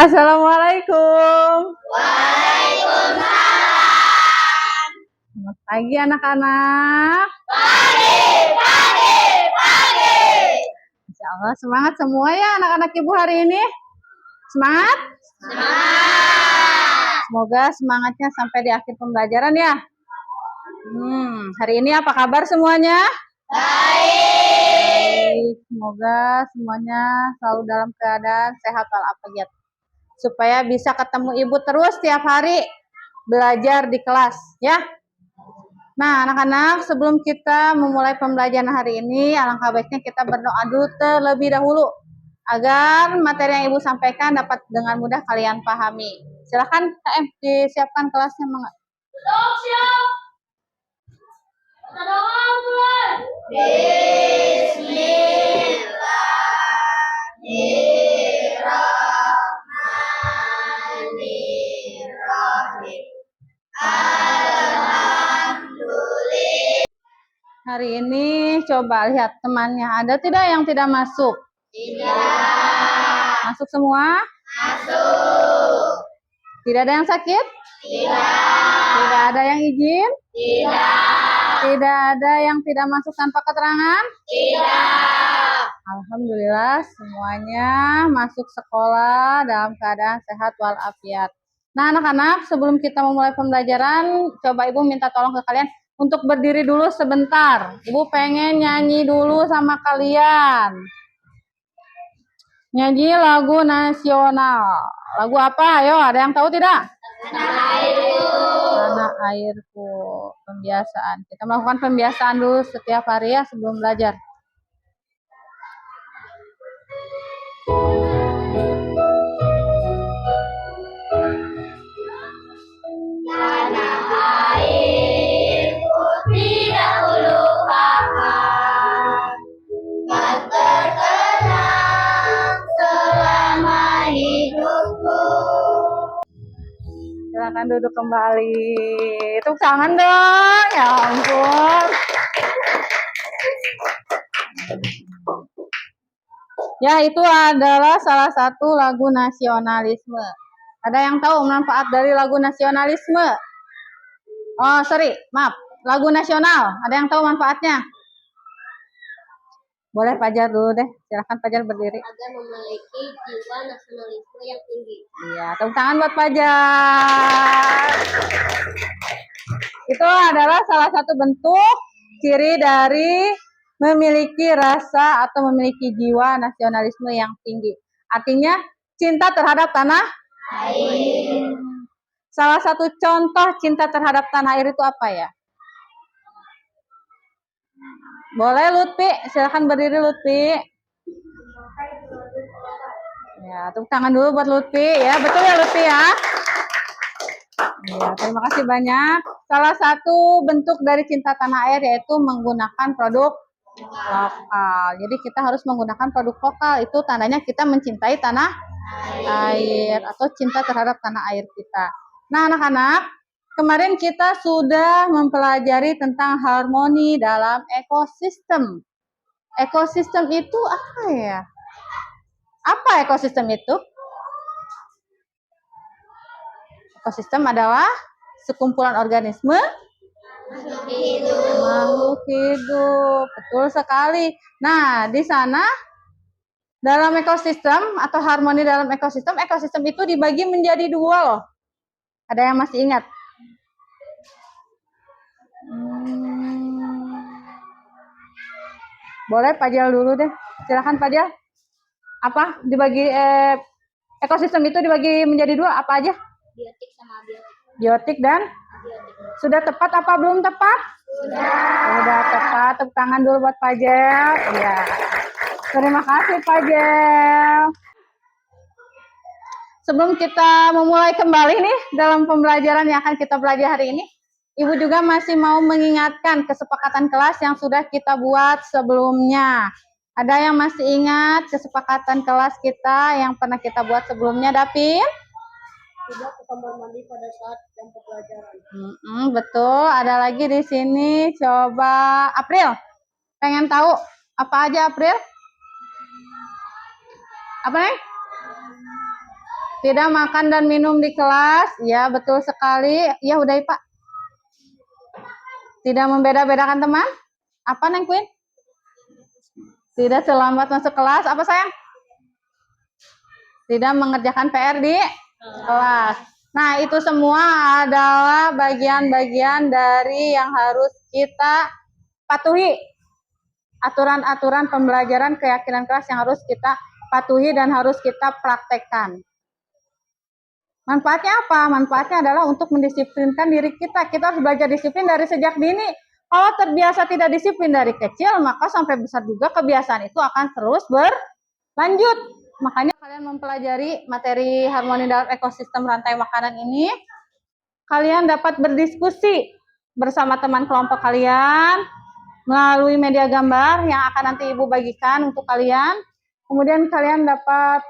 Assalamualaikum. Waalaikumsalam. Selamat pagi anak-anak. Pagi. Insya Allah semangat semua ya anak-anak ibu hari ini. Semangat? Semangat. Semoga semangatnya sampai di akhir pembelajaran ya. Hari ini apa kabar semuanya? Baik. Semoga semuanya selalu dalam keadaan sehat walafiat. Supaya bisa ketemu ibu terus tiap hari belajar di kelas ya. Nah anak-anak, sebelum kita memulai pembelajaran hari ini, alangkah baiknya kita berdoa dulu terlebih dahulu agar materi yang ibu sampaikan dapat dengan mudah kalian pahami. Silakan KM disiapkan kelasnya. Siap. Bismillahirrahmanirrahim. Alhamdulillah. Hari ini coba lihat temannya, ada tidak yang tidak masuk? Tidak. Masuk semua? Masuk. Tidak ada yang sakit? Tidak. Tidak ada yang izin? Tidak. Tidak ada yang tidak masuk tanpa keterangan? Tidak. Alhamdulillah semuanya masuk sekolah dalam keadaan sehat walafiat. Nah anak-anak, sebelum kita memulai pembelajaran, coba ibu minta tolong ke kalian untuk berdiri dulu sebentar. Ibu pengen nyanyi dulu sama kalian. Nyanyi lagu nasional. Lagu apa? Ayo, ada yang tahu tidak? Tanah airku. Tanah airku. Pembiasaan. Kita melakukan pembiasaan dulu setiap hari ya sebelum belajar. Tanah airku tidak lupakan, kan terkenang selama hidupku. Silakan duduk kembali. Tepuk tangan dong. Ya ampun. Ya, itu adalah salah satu lagu nasionalisme. Ada yang tahu manfaat dari lagu nasionalisme? Oh, sorry, maaf. Lagu nasional. Ada yang tahu manfaatnya? Boleh Fajar dulu deh. Silakan Fajar berdiri. Agar memiliki jiwa nasionalisme yang tinggi. Iya, tepuk tangan buat Fajar. Itu adalah salah satu bentuk ciri dari memiliki rasa atau memiliki jiwa nasionalisme yang tinggi. Artinya cinta terhadap tanah air. Salah satu contoh cinta terhadap tanah air itu apa ya? Boleh Lutfi, silakan berdiri Lutfi. Ya, tepuk tangan dulu buat Lutfi ya. Betul ya Lutfi ya? Ya, terima kasih banyak. Salah satu bentuk dari cinta tanah air yaitu menggunakan produk lokal. Jadi kita harus menggunakan produk lokal. Itu tandanya kita mencintai tanah air atau cinta terhadap tanah air kita. Nah, anak-anak, kemarin kita sudah mempelajari tentang harmoni dalam ekosistem. Ekosistem itu apa ya? Apa ekosistem itu? Ekosistem adalah sekumpulan organisme makhluk hidup. Betul sekali. Nah, di sana dalam ekosistem atau harmoni dalam ekosistem, ekosistem itu dibagi menjadi dua loh. Ada yang masih ingat? Boleh Pajal dulu deh. Silakan Pajal. Apa dibagi ekosistem itu dibagi menjadi dua? Apa aja? Biotik sama abiotik. Biotik dan Biotik. sudah tepat apa belum tepat? Sudah tepat. Tepuk tangan dulu buat Pajal. Ya. Terima kasih Pajal. Sebelum kita memulai kembali nih dalam pembelajaran yang akan kita belajar hari ini, Ibu juga masih mau mengingatkan kesepakatan kelas yang sudah kita buat sebelumnya. Ada yang masih ingat kesepakatan kelas kita yang pernah kita buat sebelumnya, Davin? Tidak ke kamar mandi pada saat jam pembelajaran. Betul. Ada lagi di sini. Coba April. Pengen tahu apa aja April? Apa nih? Tidak makan dan minum di kelas. Ya, betul sekali. Ya, udah, Pak. Tidak membeda-bedakan teman. Apa, Neng Queen? Tidak terlambat masuk kelas. Apa, sayang? Tidak mengerjakan PR di kelas. Nah, itu semua adalah bagian-bagian dari yang harus kita patuhi. Aturan-aturan pembelajaran keyakinan kelas yang harus kita patuhi dan harus kita praktekkan. Manfaatnya apa? Manfaatnya adalah untuk mendisiplinkan diri kita. Kita harus belajar disiplin dari sejak dini. Kalau terbiasa tidak disiplin dari kecil, maka sampai besar juga kebiasaan itu akan terus berlanjut. Makanya kalian mempelajari materi harmoni dalam ekosistem rantai makanan ini, kalian dapat berdiskusi bersama teman kelompok kalian melalui media gambar yang akan nanti Ibu bagikan untuk kalian. Kemudian kalian dapat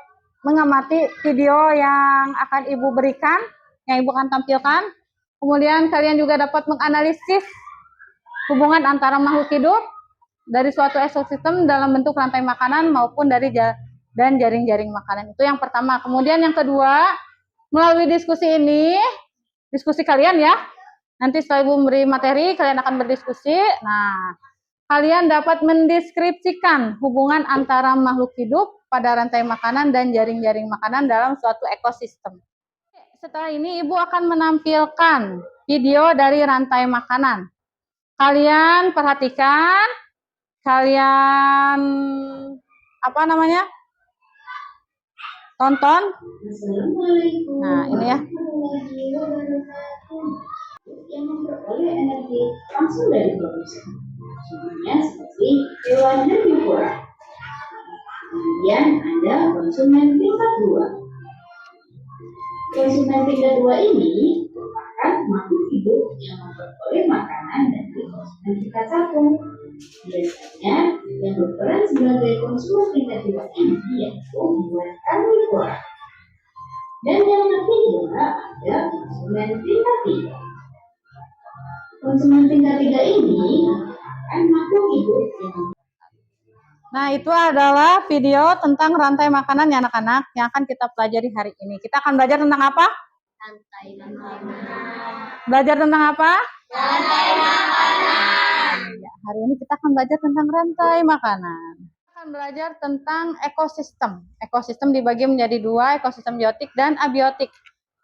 mengamati video yang akan Ibu berikan, yang Ibu akan tampilkan. Kemudian kalian juga dapat menganalisis hubungan antara makhluk hidup dari suatu ekosistem dalam bentuk rantai makanan maupun dari dan jaring-jaring makanan. Itu yang pertama. Kemudian yang kedua, melalui diskusi ini, diskusi kalian ya, nanti setelah Ibu memberi materi, kalian akan berdiskusi. Nah, kalian dapat mendeskripsikan hubungan antara makhluk hidup pada rantai makanan dan jaring-jaring makanan dalam suatu ekosistem. Setelah ini Ibu akan menampilkan video dari rantai makanan. Kalian perhatikan, kalian tonton. Nah, ini ya. Yang memperoleh energi langsung dari produksi. Contohnya seperti hewan herbivora. Kemudian ada konsumen tingkat 2. Konsumen tingkat 2 ini merupakan makhluk hidup yang memperoleh makanan dari konsumen tingkat 1. Biasanya yang berperan sebagai konsumen tingkat 2 ini yaitu hewan karnivora. Dan yang ketiga ada konsumen tingkat 3. Konsumen tingkat 3 ini merupakan makhluk hidup yang Nah, itu adalah video tentang rantai makanan ya anak-anak yang akan kita pelajari hari ini. Kita akan belajar tentang apa? Rantai makanan. Belajar tentang apa? Rantai makanan. Ya, hari ini kita akan belajar tentang rantai makanan. Kita akan belajar tentang ekosistem. Ekosistem dibagi menjadi 2, ekosistem biotik dan abiotik.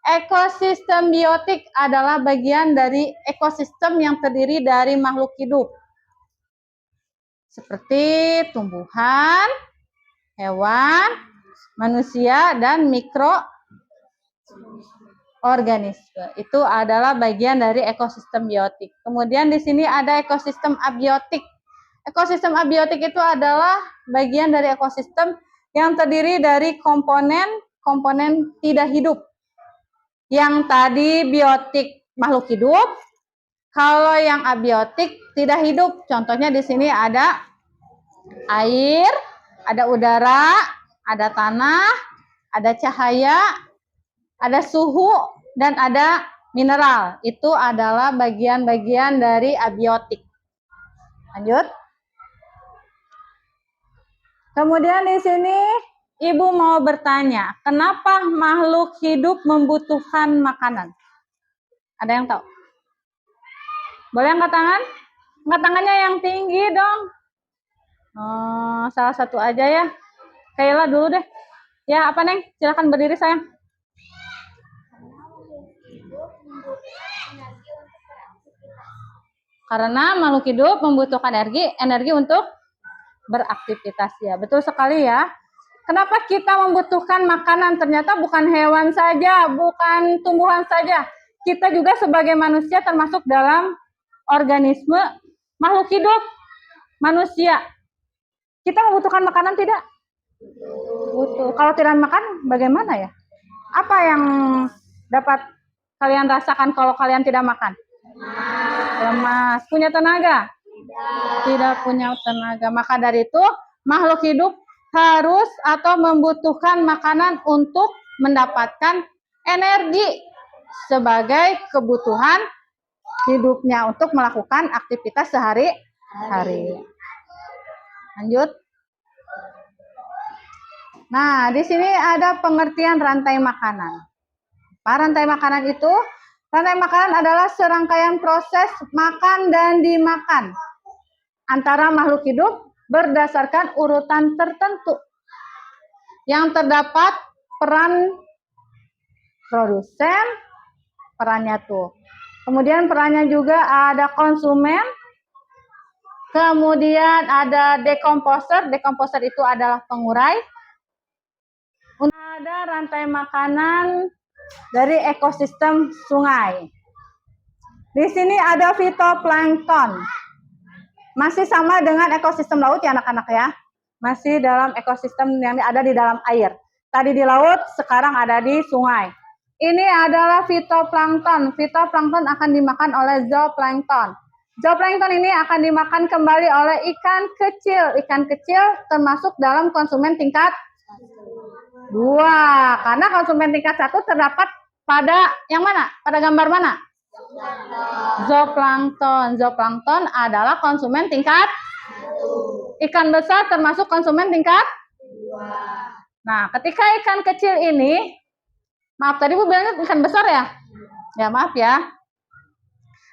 Ekosistem biotik adalah bagian dari ekosistem yang terdiri dari makhluk hidup. Seperti tumbuhan, hewan, manusia, dan mikroorganisme. Itu adalah bagian dari ekosistem biotik. Kemudian di sini ada ekosistem abiotik. Ekosistem abiotik itu adalah bagian dari ekosistem yang terdiri dari komponen tidak hidup. Yang tadi biotik makhluk hidup, kalau yang abiotik tidak hidup. Contohnya di sini ada air, ada udara, ada tanah, ada cahaya, ada suhu, dan ada mineral. Itu adalah bagian-bagian dari abiotik. Lanjut. Kemudian di sini Ibu mau bertanya, kenapa makhluk hidup membutuhkan makanan? Ada yang tahu? Boleh angkat tangan? Angkat tangannya yang tinggi dong. Oh, salah satu aja ya. Kayla dulu deh. Ya, apa Neng? Silakan berdiri sayang. Karena makhluk hidup membutuhkan energi untuk beraktivitas ya. Betul sekali ya. Kenapa kita membutuhkan makanan? Ternyata bukan hewan saja, bukan tumbuhan saja. Kita juga sebagai manusia termasuk dalam organisme makhluk hidup manusia. Kita membutuhkan makanan tidak? Butuh. Kalau tidak makan bagaimana ya? Apa yang dapat kalian rasakan kalau kalian tidak makan? Lemas. Punya tenaga? Tidak punya tenaga. Maka dari itu makhluk hidup harus atau membutuhkan makanan untuk mendapatkan energi sebagai kebutuhan hidupnya untuk melakukan aktivitas sehari-hari. Lanjut. Nah, di sini ada pengertian rantai makanan. Rantai makanan itu, rantai makanan adalah serangkaian proses makan dan dimakan antara makhluk hidup berdasarkan urutan tertentu yang terdapat peran produsen, perannya tuh. Kemudian perannya juga ada konsumen, kemudian ada dekomposer, dekomposer itu adalah pengurai. Ada rantai makanan dari ekosistem sungai. Di sini ada fitoplankton. Masih sama dengan ekosistem laut ya anak-anak ya. Masih dalam ekosistem yang ada di dalam air. Tadi di laut, sekarang ada di sungai. Ini adalah fitoplankton. Fitoplankton akan dimakan oleh zooplankton. Zooplankton ini akan dimakan kembali oleh ikan kecil. Ikan kecil termasuk dalam konsumen tingkat 2. Karena konsumen tingkat 1 terdapat pada yang mana? Pada gambar mana? Zooplankton. Zooplankton adalah konsumen tingkat 1. Ikan besar termasuk konsumen tingkat 2. Nah, ketika ikan kecil ini, maaf tadi Bu bilang ikan besar ya? Ya maaf ya.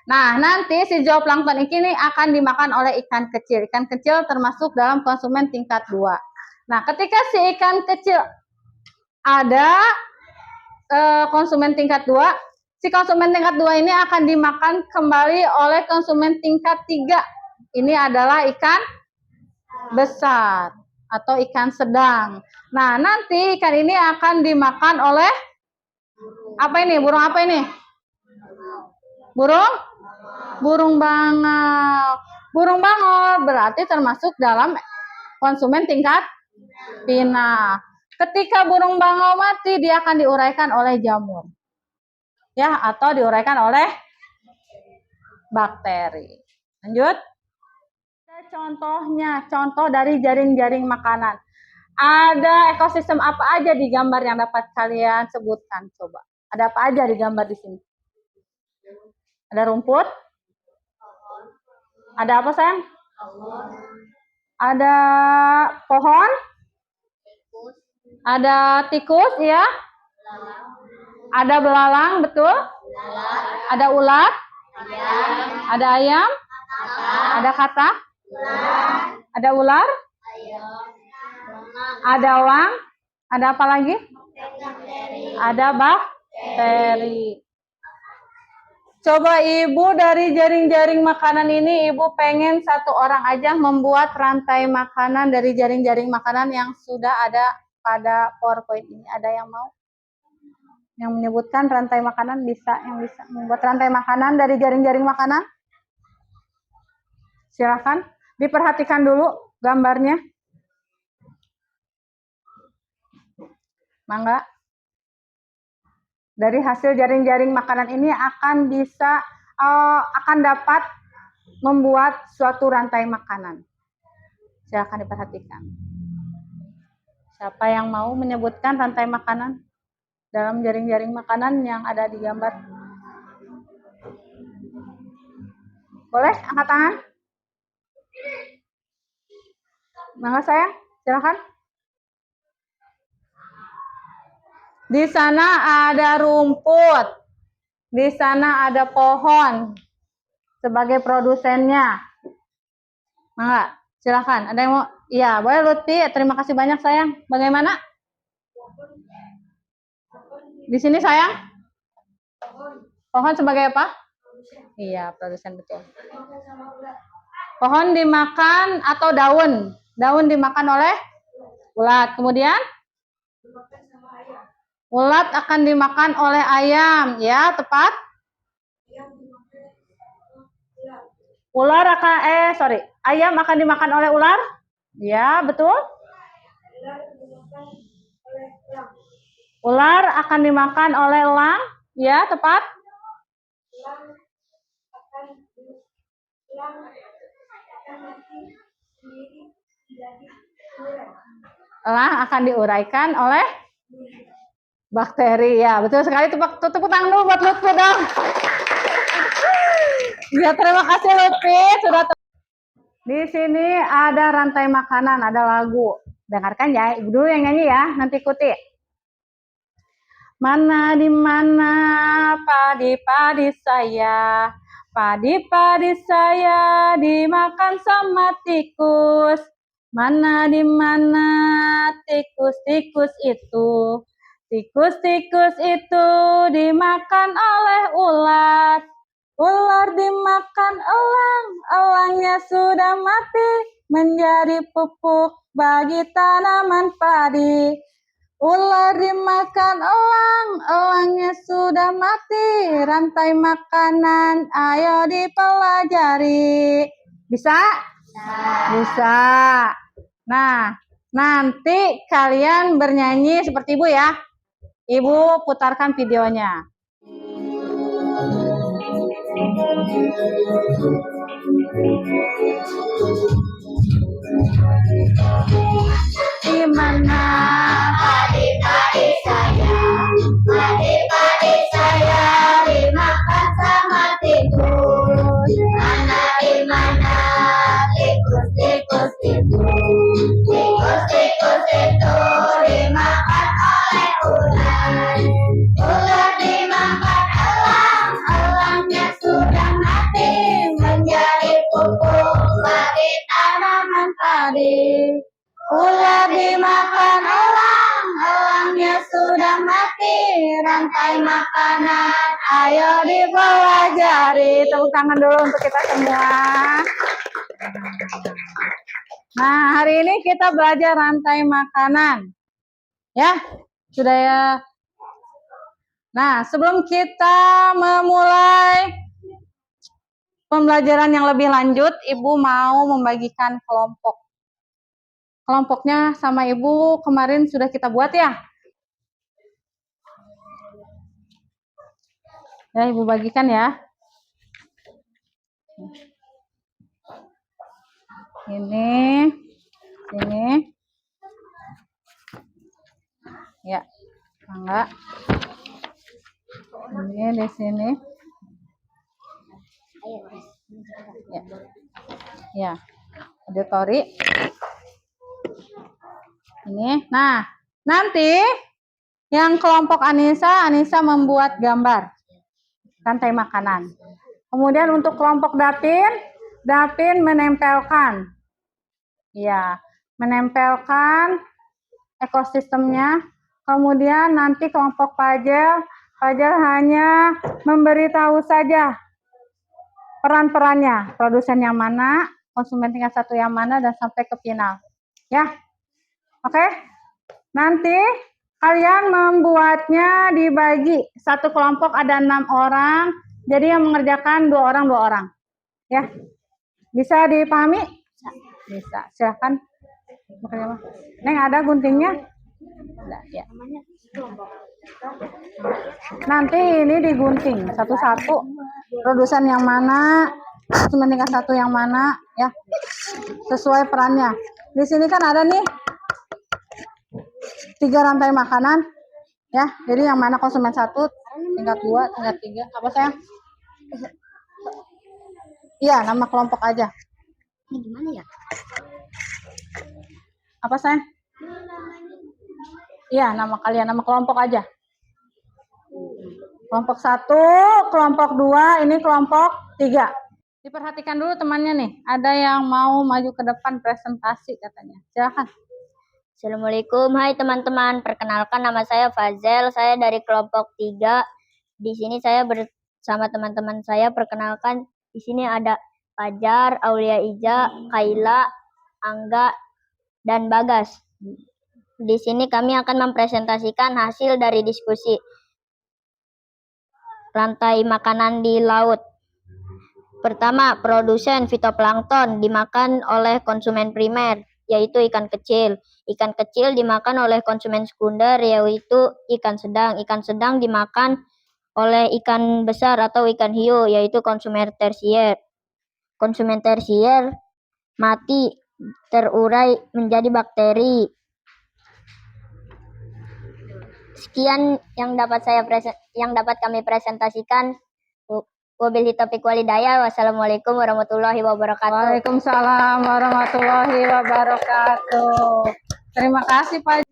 Nah, nanti si zooplankton ini akan dimakan oleh ikan kecil. Ikan kecil termasuk dalam konsumen tingkat 2. Nah, ketika si ikan kecil ada konsumen tingkat 2, si konsumen tingkat 2 ini akan dimakan kembali oleh konsumen tingkat 3. Ini adalah ikan besar atau ikan sedang. Nah, nanti ikan ini akan dimakan oleh apa ini? Burung apa ini? Burung bangau. Burung bangau berarti termasuk dalam konsumen tingkat pinah. Ketika burung bangau mati, dia akan diuraikan oleh jamur. Ya, atau diuraikan oleh bakteri. Lanjut. Contohnya, contoh dari jaring-jaring makanan. Ada ekosistem apa aja di gambar yang dapat kalian sebutkan? Coba. Ada apa aja di gambar di sini? Ada rumput? Ada apa sayang? Ada pohon? Ada tikus ya? Ada belalang, betul? Ada ulat? Ada ayam? Ada katak? Ada ular? Ada elang? Ada apa lagi? Ada bakteri. Coba Ibu dari jaring-jaring makanan ini, Ibu pengen satu orang aja membuat rantai makanan dari jaring-jaring makanan yang sudah ada pada PowerPoint ini. Ada yang mau? Yang menyebutkan rantai makanan bisa, yang bisa membuat rantai makanan dari jaring-jaring makanan? Silakan, diperhatikan dulu gambarnya. Mangga. Dari hasil jaring-jaring makanan ini akan bisa akan dapat membuat suatu rantai makanan. Silakan diperhatikan. Siapa yang mau menyebutkan rantai makanan dalam jaring-jaring makanan yang ada di gambar? Boleh angkat tangan? Mangga sayang, silakan. Di sana ada rumput. Di sana ada pohon sebagai produsennya. Mangga, silakan. Ada yang mau? Iya, boleh Lutfi. Terima kasih banyak sayang. Bagaimana? Di sini sayang? Pohon sebagai apa? Iya, produsen betul. Pohon dimakan atau daun? Daun dimakan oleh ulat. Kemudian? Ulat akan dimakan oleh ayam, ya tepat? Ular akan, ayam akan dimakan oleh ular? Ya, betul? Ular akan dimakan oleh elang? Ya, tepat? Elang akan diuraikan oleh bakteri, ya betul sekali. Tepuk tangan dulu buat Lutfi dong. Ya terima kasih Lutfi sudah. Di sini ada rantai makanan, ada lagu. Dengarkan ya, ibu dulu yang nyanyi ya, nanti ikuti. Mana di mana padi-padi saya, padi-padi saya dimakan sama tikus. Mana di mana tikus-tikus itu, tikus-tikus itu dimakan oleh ular. Ular dimakan elang, elangnya sudah mati, menjadi pupuk bagi tanaman padi. Ular dimakan elang, elangnya sudah mati, rantai makanan, ayo dipelajari. Bisa? Bisa. Nah, nanti kalian bernyanyi seperti ibu ya. Ibu putarkan videonya. Di mana padi-padi saya, padi-padi saya dimakan sama tikus. Mana di mana tikus-tikus itu, tikus-tikus itu dimakan oleh ular. Ular dimakan elang, elangnya sudah mati, menjadi pupuk bagi tanaman padi. Ular dimakan elang, elangnya sudah mati, rantai makanan, ayo dipelajari. Tepuk tangan dulu untuk kita semua. Nah, hari ini kita belajar rantai makanan. Ya, sudah ya. Nah, sebelum kita memulai pembelajaran yang lebih lanjut, Ibu mau membagikan kelompok. Kelompoknya sama Ibu kemarin sudah kita buat ya. Ya, Ibu bagikan ya. Ini. Ya, enggak. Ini di sini. Ya. Ya. Auditori. Ini. Nah, nanti yang kelompok Anissa membuat gambar rantai makanan. Kemudian untuk kelompok Dapin menempelkan. Ya, menempelkan ekosistemnya. Kemudian nanti kelompok Pajel hanya memberitahu saja peran-perannya, produsen yang mana, konsumen tingkat 1 yang mana, dan sampai ke final. Ya, oke. Nanti kalian membuatnya dibagi. Satu kelompok ada 6 orang, jadi yang mengerjakan 2 orang. Ya, bisa dipahami? Bisa. Silahkan. Neng, ada guntingnya? Nah, ya. Nanti ini digunting satu-satu. Produsen yang mana, konsumen tingkat 1 yang mana, ya. Sesuai perannya. Di sini kan ada nih 3 rantai makanan, ya. Jadi yang mana konsumen 1, tingkat 2, tingkat 3. Apa sayang? Iya, nama kelompok aja. Ini gimana ya? Apa sayang? Iya, nama kalian, nama kelompok aja. Kelompok 1, kelompok 2, ini kelompok 3. Diperhatikan dulu temannya nih. Ada yang mau maju ke depan presentasi katanya. Silakan. Assalamualaikum, hai teman-teman. Perkenalkan, nama saya Fazel. Saya dari kelompok 3. Di sini saya bersama teman-teman saya. Perkenalkan, di sini ada Fajar, Aulia Ija, Kaila, Angga, dan Bagas. Di sini kami akan mempresentasikan hasil dari diskusi rantai makanan di laut. Pertama, produsen fitoplankton dimakan oleh konsumen primer, yaitu ikan kecil. Ikan kecil dimakan oleh konsumen sekunder, yaitu ikan sedang. Ikan sedang dimakan oleh ikan besar atau ikan hiu, yaitu konsumen tersier. Konsumen tersier mati, terurai menjadi bakteri. Sekian yang dapat kami presentasikan. Wabillahi taufiq walhidayah. Wassalamualaikum warahmatullahi wabarakatuh. Waalaikumsalam warahmatullahi wabarakatuh. Terima kasih Pak.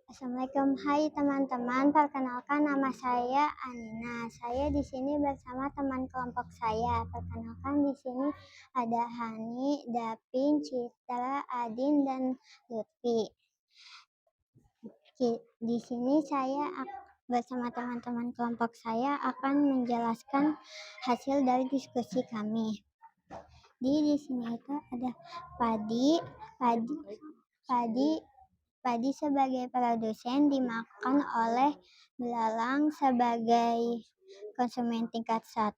Assalamualaikum, hai teman-teman. Perkenalkan nama saya Anina. Saya di sini bersama teman kelompok saya. Perkenalkan di sini ada Hani, Dapin, Citra, Adin, dan Lutfi. Di sini saya bersama teman-teman kelompok saya akan menjelaskan hasil dari diskusi kami. Di sini itu ada Padi sebagai produsen dimakan oleh belalang sebagai konsumen tingkat 1,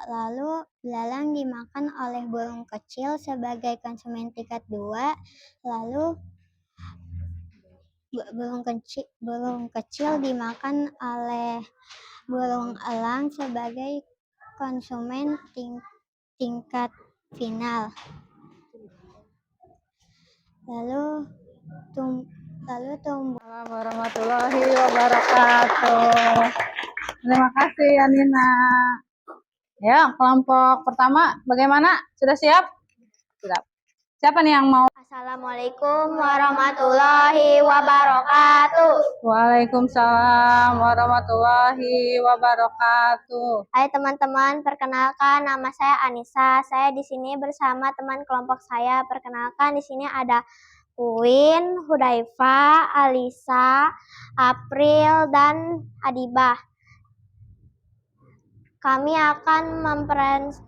lalu belalang dimakan oleh burung kecil sebagai konsumen tingkat 2, lalu burung kecil dimakan oleh burung elang sebagai konsumen tingkat final. Lalu Assalamualaikum warahmatullahi wabarakatuh. Terima kasih Anina. Ya, kelompok pertama bagaimana? Sudah siap? Sudah. Siapa nih yang mau? Assalamualaikum warahmatullahi wabarakatuh. Waalaikumsalam warahmatullahi wabarakatuh. Hai teman-teman, perkenalkan nama saya Anissa. Saya di sini bersama teman kelompok saya. Perkenalkan di sini ada Uwin, Hudaifa, Alisa, April, dan Adibah. Kami akan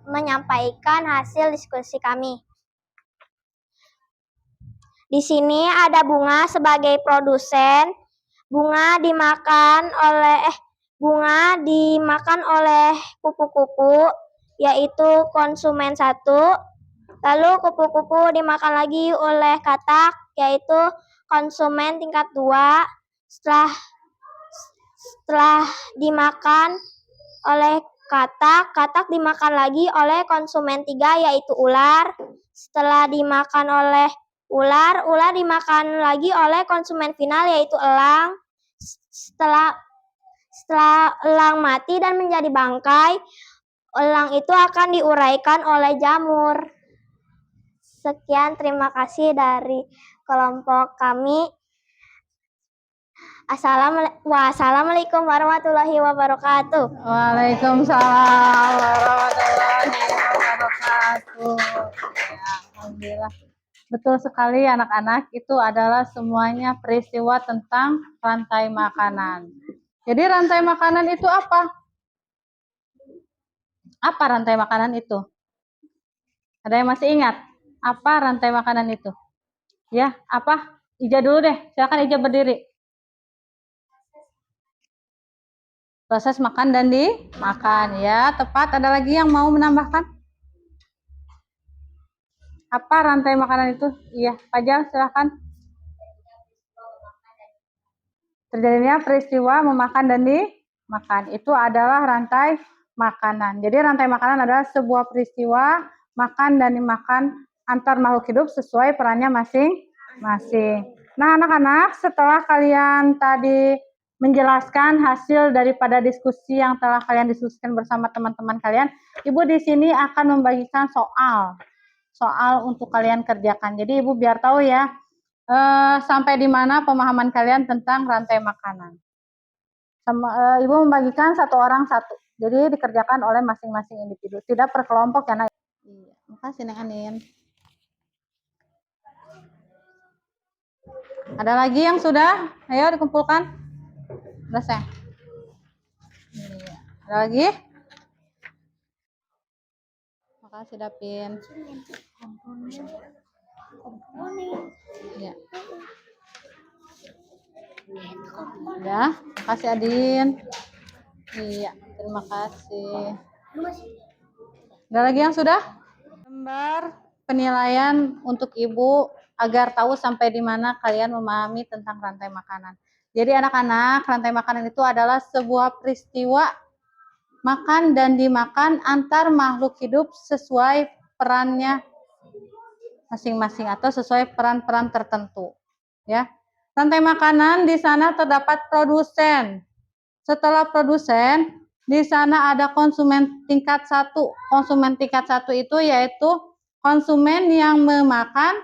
menyampaikan hasil diskusi kami. Di sini ada Bunga sebagai produsen. Bunga dimakan oleh kupu-kupu, yaitu konsumen 1. Lalu kupu-kupu dimakan lagi oleh katak, yaitu konsumen tingkat 2. Setelah dimakan oleh katak dimakan lagi oleh konsumen 3, yaitu ular. Setelah dimakan oleh ular dimakan lagi oleh konsumen final, yaitu elang. Setelah elang mati dan menjadi bangkai, elang itu akan diuraikan oleh jamur. Sekian, terima kasih dari kelompok kami. Wassalamualaikum warahmatullahi wabarakatuh. Waalaikumsalam warahmatullahi wabarakatuh. Ya, alhamdulillah. Betul sekali anak-anak, itu adalah semuanya peristiwa tentang rantai makanan. Jadi rantai makanan itu apa? Apa rantai makanan itu? Ada yang masih ingat? Apa rantai makanan itu? Ya, apa? Ija dulu deh, silakan Ija berdiri. Proses makan dan dimakan, ya, tepat. Ada lagi yang mau menambahkan? Apa rantai makanan itu? Iya, Fajar, silakan. Terjadinya peristiwa memakan dan dimakan. Itu adalah rantai makanan. Jadi rantai makanan adalah sebuah peristiwa makan dan dimakan antar makhluk hidup sesuai perannya masing-masing. Nah, anak-anak, setelah kalian tadi menjelaskan hasil daripada diskusi yang telah kalian diskusikan bersama teman-teman kalian, Ibu di sini akan membagikan soal untuk kalian kerjakan. Jadi Ibu biar tahu ya sampai di mana pemahaman kalian tentang rantai makanan. Ibu membagikan satu orang satu. Jadi dikerjakan oleh masing-masing individu, tidak per kelompok ya, Nak. Iya, makasih Neng Anin. Ada lagi yang sudah? Ayo dikumpulkan. Selesai. Iya. Ada lagi? Makasih Dapin. Ya. Udah, makasih Adin. Iya, terima kasih. Ada lagi yang sudah? Gambar penilaian untuk Ibu agar tahu sampai di mana kalian memahami tentang rantai makanan. Jadi anak-anak, rantai makanan itu adalah sebuah peristiwa makan dan dimakan antar makhluk hidup sesuai perannya masing-masing atau sesuai peran-peran tertentu. Ya. Rantai makanan di sana terdapat produsen. Setelah produsen, di sana ada konsumen tingkat 1. Konsumen tingkat 1 itu yaitu konsumen yang memakan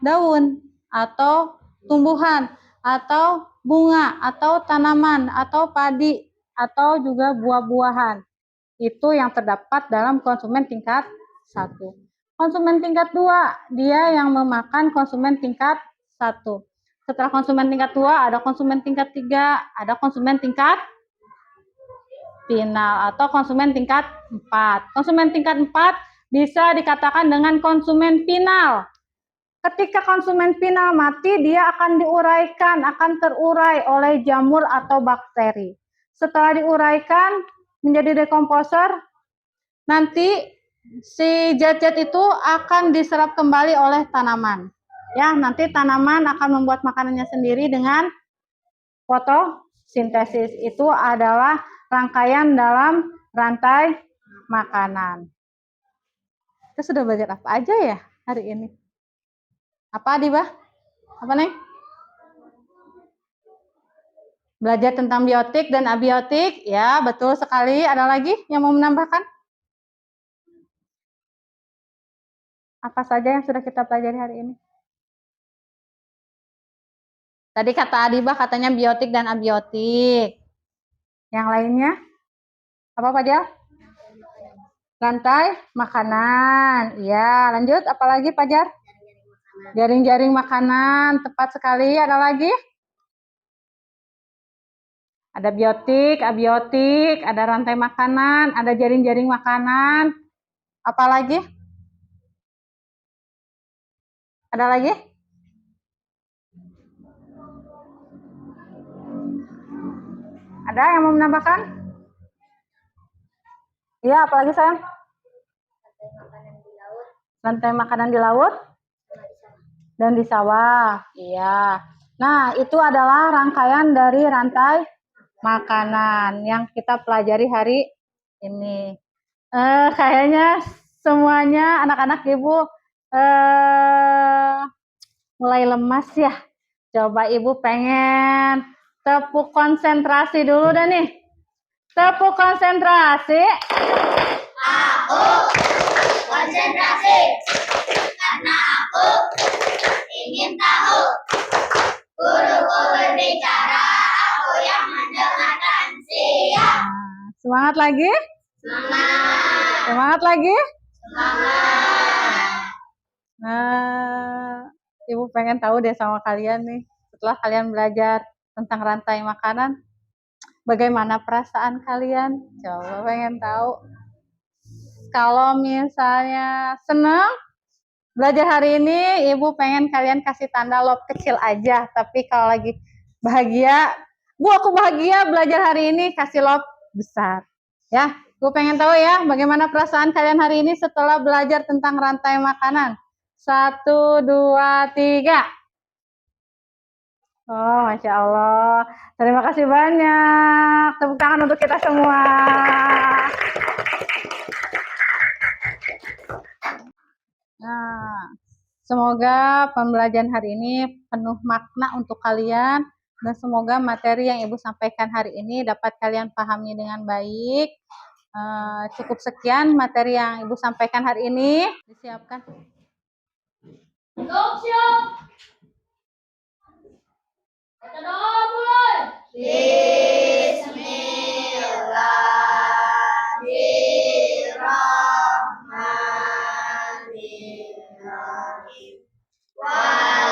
daun atau tumbuhan atau bunga atau tanaman atau padi atau juga buah-buahan. Itu yang terdapat dalam konsumen tingkat 1. Konsumen tingkat 2, dia yang memakan konsumen tingkat 1. Setelah konsumen tingkat 2, ada konsumen tingkat 3, ada konsumen tingkat final atau konsumen tingkat 4. Konsumen tingkat 4 bisa dikatakan dengan konsumen final. Ketika konsumen final mati, dia akan diuraikan, akan terurai oleh jamur atau bakteri. Setelah diuraikan menjadi dekomposer, nanti si zat-zat itu akan diserap kembali oleh tanaman. Ya, nanti tanaman akan membuat makanannya sendiri dengan fotosintesis. Itu adalah rangkaian dalam rantai makanan. Kita sudah belajar apa aja ya hari ini? Apa Adibah? Apa nih? Belajar tentang biotik dan abiotik. Ya, betul sekali. Ada lagi yang mau menambahkan? Apa saja yang sudah kita pelajari hari ini? Tadi kata Adibah katanya biotik dan abiotik. Yang lainnya? Apa Fajar? Rantai makanan. Iya, lanjut. Apalagi Fajar? Jaring-jaring makanan. Tepat sekali. Ada lagi? Ada biotik, abiotik, ada rantai makanan, ada jaring-jaring makanan. Apa lagi? Ada lagi? Ada yang mau menambahkan? Iya, apalagi sayang? Rantai makanan di laut dan di sawah. Iya. Nah, itu adalah rangkaian dari rantai makanan yang kita pelajari hari ini. Kayaknya semuanya anak-anak ibu mulai lemas ya. Coba ibu pengen tepuk konsentrasi dulu dah nih. Tepuk konsentrasi. Aku konsentrasi karena aku ingin tahu. Guruku berbicara, aku yang mendengarkan. Siap. Semangat lagi? Semangat. Semangat lagi? Semangat. Ibu pengen tahu deh sama kalian nih. Setelah kalian belajar tentang rantai makanan, bagaimana perasaan kalian? Coba pengen tahu. Kalau misalnya senang belajar hari ini, ibu pengen kalian kasih tanda love kecil aja. Tapi kalau lagi bahagia, Bu aku bahagia belajar hari ini, kasih love besar. Ya, gue pengen tahu ya bagaimana perasaan kalian hari ini setelah belajar tentang rantai makanan. 1, 2, 3. Oh, Masya Allah. Terima kasih banyak. Tepuk tangan untuk kita semua. Nah, semoga pembelajaran hari ini penuh makna untuk kalian. Dan semoga materi yang Ibu sampaikan hari ini dapat kalian pahami dengan baik. Cukup sekian materi yang Ibu sampaikan hari ini. Disiapkan. Siap. Kita doa mulai. Bismillahirrahmanirrahim. Wal